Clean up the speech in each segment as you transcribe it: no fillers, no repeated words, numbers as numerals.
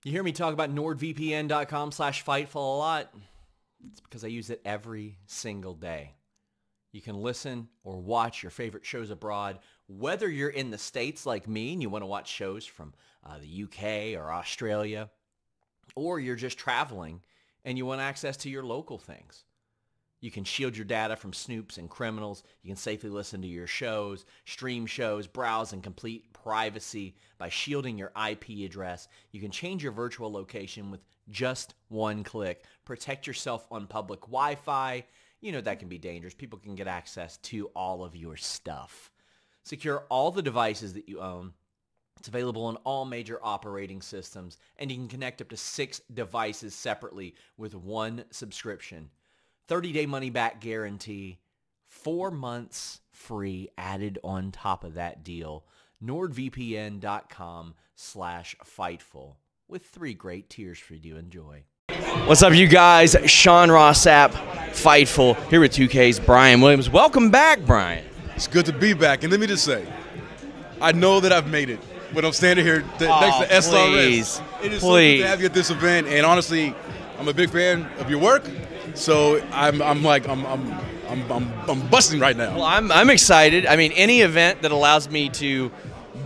You hear me talk about nordvpn.com/fightful a lot. It's because I use it every single day. You can listen or watch your favorite shows abroad, whether you're in the States like me and you want to watch shows from the UK or Australia, or you're just traveling and you want access to your local things. You can shield your data from snoops and criminals. You can safely listen to your shows, stream shows, browse in complete privacy by shielding your IP address. You can change your virtual location with just one click. Protect yourself on public Wi-Fi. You know that can be dangerous. People can get access to all of your stuff. Secure all the devices that you own. It's available on all major operating systems, and you can connect up to 6 devices separately with one subscription. 30-day money-back guarantee, 4 months free added on top of that deal. NordVPN.com/Fightful with 3 great tiers for you to enjoy. What's up, you guys? Sean Ross Sapp, Fightful, here with 2K's Bryan Williams. Welcome back, Bryan. It's good to be back, and let me just say, I know that I've made it when I'm standing here next to SRS. Please, it is so good to have you at this event, and honestly, I'm a big fan of your work. So I'm busting right now. Well, I'm excited. I mean, any event that allows me to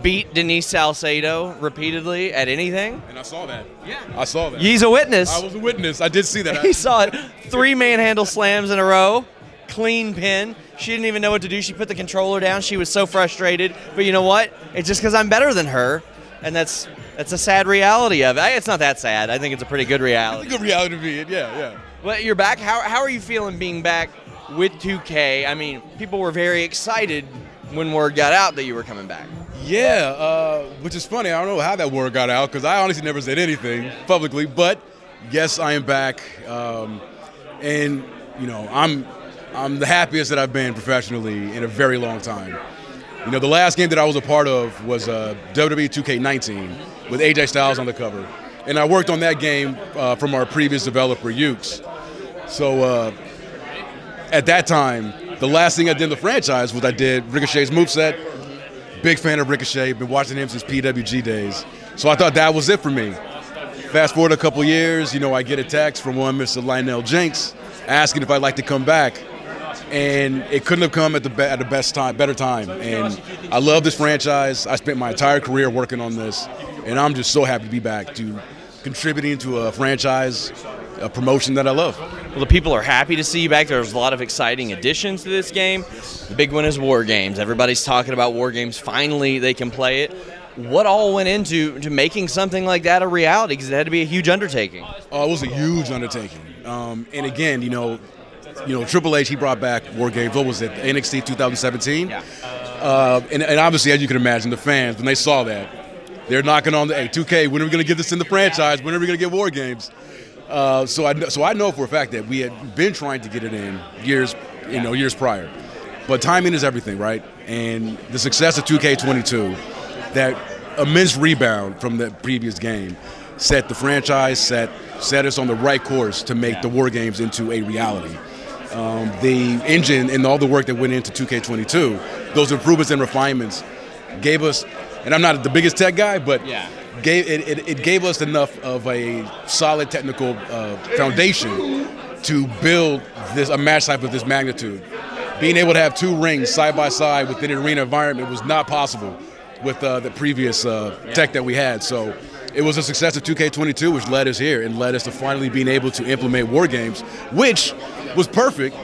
beat Denise Salcedo repeatedly at anything. And I saw that. Yeah. I saw that. He's a witness. I was a witness. I did see that. He saw it. 3 manhandle slams in a row. Clean pin. She didn't even know what to do. She put the controller down. She was so frustrated. But you know what? It's just because I'm better than her, and that's a sad reality of it. It's not that sad. I think it's a pretty good reality. It's a good reality to be in. Yeah. Well, you're back. How are you feeling being back with 2K? I mean, people were very excited when word got out that you were coming back. Yeah, which is funny. I don't know how that word got out because I honestly never said anything publicly. But yes, I am back, and you know, I'm the happiest that I've been professionally in a very long time. You know, the last game that I was a part of was WWE 2K19 with AJ Styles on the cover. And I worked on that game from our previous developer, 2K's. So at that time, the last thing I did in the franchise was I did Ricochet's moveset. Big fan of Ricochet, been watching him since PWG days. So I thought that was it for me. Fast forward a couple years, you know, I get a text from one Mr. Lionel Jenks asking if I'd like to come back. And it couldn't have come at the better time. And I love this franchise. I spent my entire career working on this, and I'm just so happy to be back to contributing to a franchise, a promotion that I love. Well, the people are happy to see you back. There's a lot of exciting additions to this game. The big one is War Games. Everybody's talking about War Games. Finally, they can play it. What all went into making something like that a reality? Because it had to be a huge undertaking. Oh, it was a huge undertaking. And again, you know, Triple H, he brought back War Games. What was it? NXT 2017? Yeah. And obviously, as you can imagine, the fans, when they saw that, they're knocking on the, hey, 2K, when are we going to get this in the franchise? When are we going to get War Games? So I know for a fact that we had been trying to get it in years prior. But timing is everything, right? And the success of 2K22, that immense rebound from the previous game, set the franchise, set us on the right course to make the War Games into a reality. The engine and all the work that went into 2K22, those improvements and refinements gave us, and I'm not the biggest tech guy, but it gave us enough of a solid technical foundation to build a match type of this magnitude. Being able to have 2 rings side by side within an arena environment was not possible with the previous tech that we had. So it was a success of 2K22, which led us here and led us to finally being able to implement War Games, which was perfect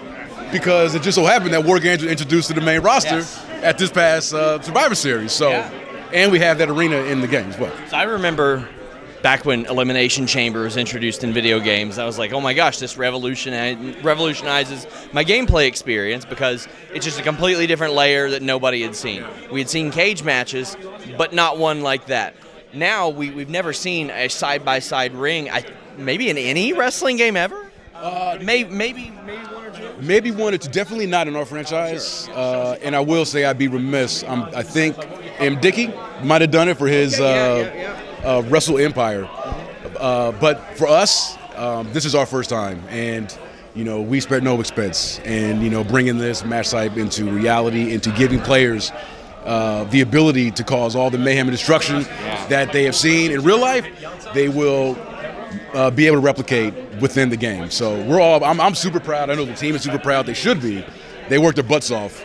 because it just so happened that War Games was introduced to the main roster at this past Survivor Series. So, and we have that arena in the game as well. So I remember back when Elimination Chamber was introduced in video games, I was like, oh my gosh, this revolutionizes my gameplay experience because it's just a completely different layer that nobody had seen. We had seen cage matches, but not one like that. Now we've never seen a side-by-side ring, maybe in any wrestling game ever? Maybe one or two? Maybe one or two. Definitely not in our franchise. Sure. And I will say I'd be remiss. I think M. Dickey might have done it for his Wrestle Empire. But for us, this is our first time. And, you know, we spared no expense. And, you know, bringing this match type into reality, into giving players the ability to cause all the mayhem and destruction that they have seen in real life, they will be able to replicate within the game. So I'm super proud. I know the team is super proud. They should be. They worked their butts off.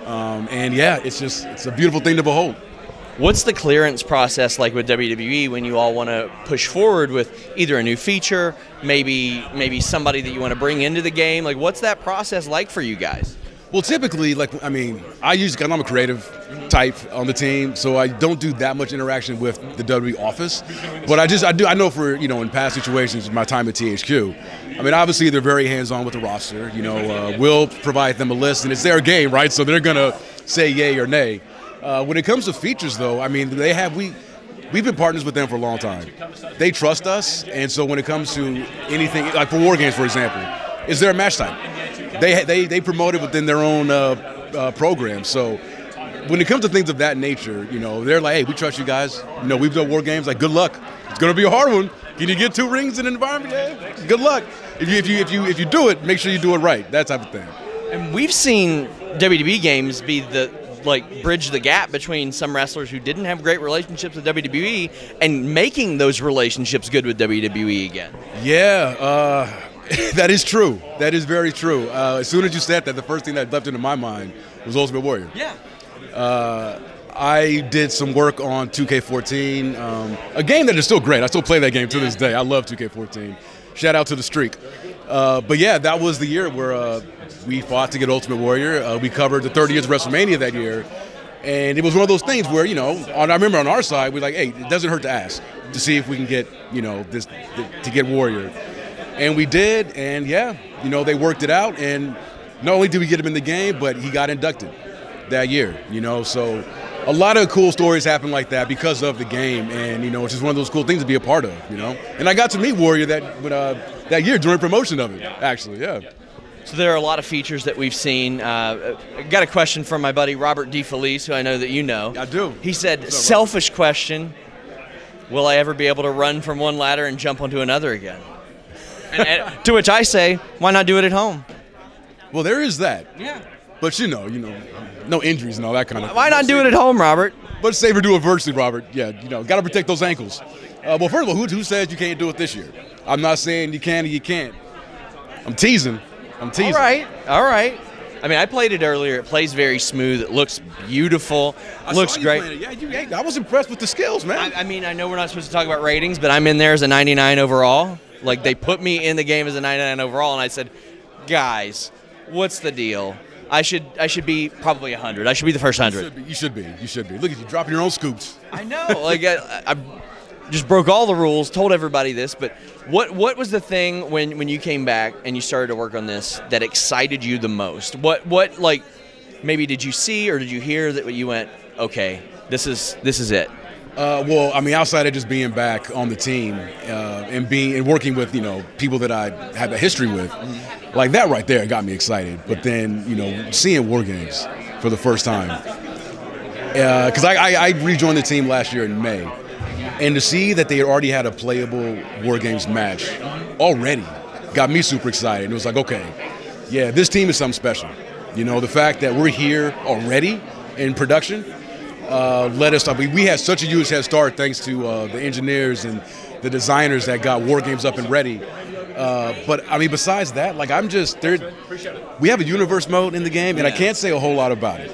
And yeah, it's a beautiful thing to behold. What's the clearance process like with WWE when you all want to push forward with either a new feature, maybe somebody that you want to bring into the game? Like, what's that process like for you guys? Well, typically, I'm a creative type on the team, so I don't do that much interaction with the WWE office. But I know for, in past situations, my time at THQ, obviously they're very hands-on with the roster. We'll provide them a list, and it's their game, right? So they're going to say yay or nay. When it comes to features, though, we've been partners with them for a long time. They trust us, and so when it comes to anything, like for War Games, for example, is there a match type? They promote it within their own program. So when it comes to things of that nature, they're like, hey, we trust you guys. We've done War Games. Like, good luck. It's going to be a hard one. Can you get 2 rings in an environment? Yeah, good luck. If you do it, make sure you do it right. That type of thing. And we've seen WWE games be bridge the gap between some wrestlers who didn't have great relationships with WWE and making those relationships good with WWE again. Yeah, that is true. That is very true. As soon as you said that, the first thing that left into my mind was Ultimate Warrior. Yeah. I did some work on 2K14, a game that is still great. I still play that game to this day. I love 2K14. Shout out to the streak. But yeah, that was the year where we fought to get Ultimate Warrior. We covered the 30 years of WrestleMania that year. And it was one of those things where, I remember on our side, we're like, hey, it doesn't hurt to ask to see if we can get, to get Warrior. And we did, and yeah, they worked it out. And not only did we get him in the game, but he got inducted that year, So a lot of cool stories happen like that because of the game. And, it's just one of those cool things to be a part of, And I got to meet Warrior that year during promotion of it, actually, yeah. So there are a lot of features that we've seen. I got a question from my buddy Robert DeFelice, who I know that you know. I do. He said, selfish question, will I ever be able to run from one ladder and jump onto another again? And to which I say, why not do it at home? Well, there is that. Yeah. But no injuries and all that kind of thing. Why not do it at home, Robert? But safer do it virtually, Robert. Yeah, got to protect those ankles. Well, first of all, who says you can't do it this year? I'm not saying you can or you can't. I'm teasing. All right. I played it earlier. It plays very smooth. It looks beautiful. Looks great. Yeah, I was impressed with the skills, man. I know we're not supposed to talk about ratings, but I'm in there as a 99 overall. Like, they put me in the game as a 99 overall, and I said, guys, what's the deal? I should be probably 100. I should be the first 100. You should be. Look at you dropping your own scoops. I know. Like, I just broke all the rules, told everybody this, but what was the thing when you came back and you started to work on this that excited you the most? What maybe did you see or did you hear that you went, okay, this is it? Well, outside of just being back on the team and working with people that I have a history with, like that right there got me excited. But then seeing War Games for the first time, because I rejoined the team last year in May, and to see that they already had a playable War Games match already got me super excited. It was like, okay, yeah, this team is something special. The fact that we're here already in production. Let us. We had such a huge head start thanks to the engineers and the designers that got War Games up and ready. But besides that, we have a universe mode in the game, and I can't say a whole lot about it.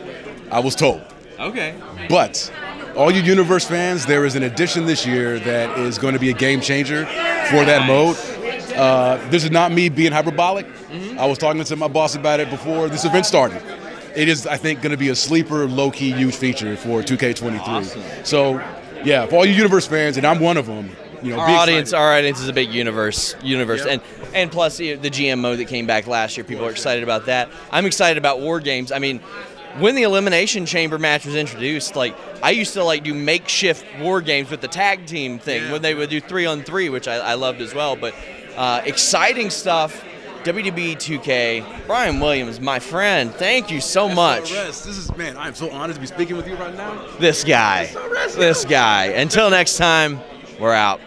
I was told. Okay. But all you universe fans, there is an addition this year that is going to be a game changer for that mode. This is not me being hyperbolic. Mm-hmm. I was talking to my boss about it before this event started. It is, I think, going to be a sleeper, low-key, huge feature for 2K23. Awesome. So, yeah, for all you universe fans, and I'm one of them. Our audience is a big universe, yep. and plus the GM mode that came back last year. People are excited about that. I'm excited about War Games. When the Elimination Chamber match was introduced, I used to do makeshift War Games with the tag team thing when they would do 3-on-3, which I loved as well. But exciting stuff. WWE 2K, Bryan Williams, my friend, thank you so much. I'm so honored to be speaking with you right now. This guy. Until next time, we're out.